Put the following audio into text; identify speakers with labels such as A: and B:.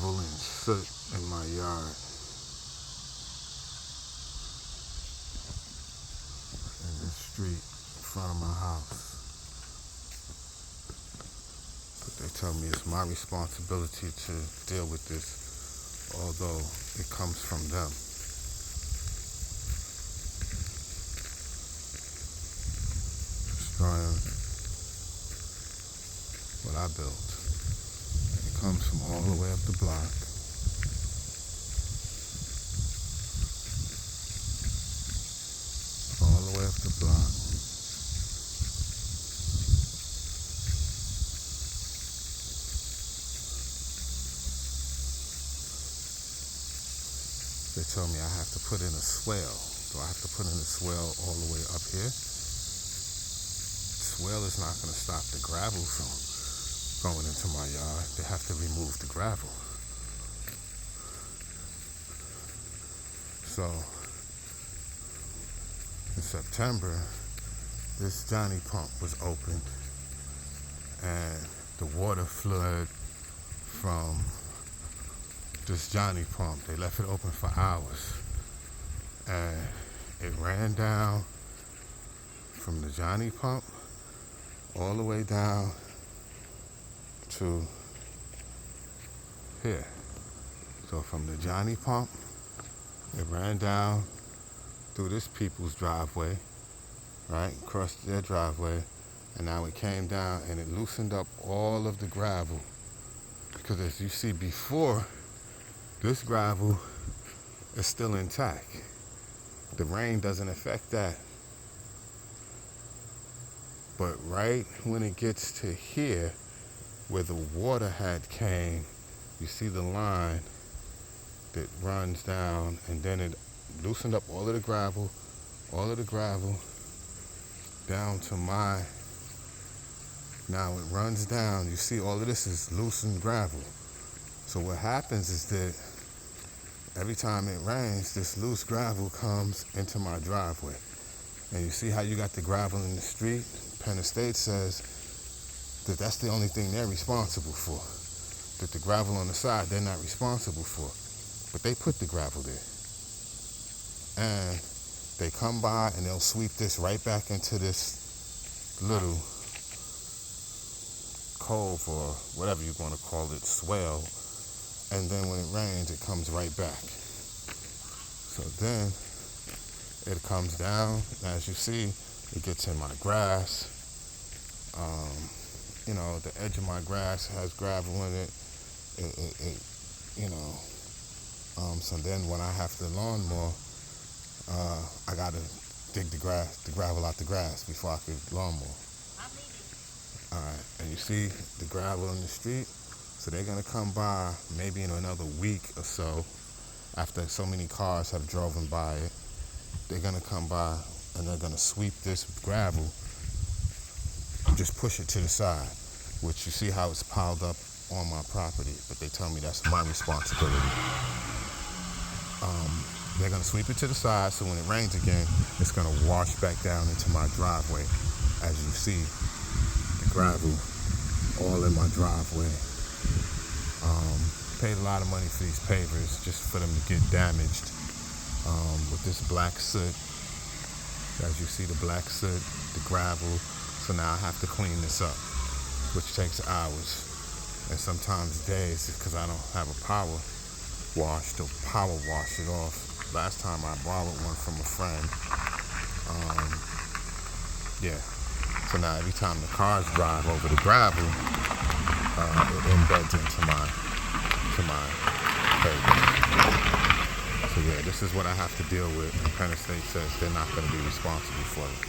A: gravel and soot in my yard. In the street in front of my house. But they tell me it's my responsibility to deal with this, although it comes from them. Destroying what I built. It comes from all the way up the block. All the way up the block. They told me I have to put in a swale. Do I have to put in a swale all the way up here? Swale is not going to stop the gravel from going into my yard. They have to remove the gravel. So, in September, this Johnny pump was opened and the water flooded from this Johnny pump. They left it open for hours and it ran down from the Johnny pump all the way down to here. So from the Johnny pump, it ran down through this people's driveway, right? Across their driveway, and now it came down and it loosened up all of the gravel. Because as you see before, this gravel is still intact. The rain doesn't affect that. But right when it gets to here, where the water had came, you see the line that runs down, and then it loosened up all of the gravel down to now it runs down. You see all of this is loosened gravel. So what happens is that every time it rains, this loose gravel comes into my driveway. And you see how you got the gravel in the street? Penn State says that that's the only thing they're responsible for. That the gravel on the side, they're not responsible for. But they put the gravel there. And they come by and they'll sweep this right back into this little cove or whatever you're going to call it, swale. And then when it rains, it comes right back. So then it comes down. As you see, it gets in my grass. The edge of my grass has gravel in it. So then when I have the lawnmower, I gotta dig the gravel out the grass before I could lawnmower. All right, and you see the gravel in the street. So they're gonna come by maybe in another week or so, after so many cars have driven by it. They're gonna come by and they're gonna sweep this gravel, just push it to the side, which you see how it's piled up on my property, but they tell me that's my responsibility. They're gonna sweep it to the side, so when it rains again, it's gonna wash back down into my driveway. As you see, the gravel all in my driveway. Paid a lot of money for these pavers just for them to get damaged with this black soot. As you see, the black soot, the gravel. So now I have to clean this up, which takes hours and sometimes days because I don't have a power wash to power wash it off. Last time I borrowed one from a friend. So now every time the cars drive over the gravel, it embeds into my pavement. So yeah, this is what I have to deal with, and Penn State says they're not going to be responsible for it.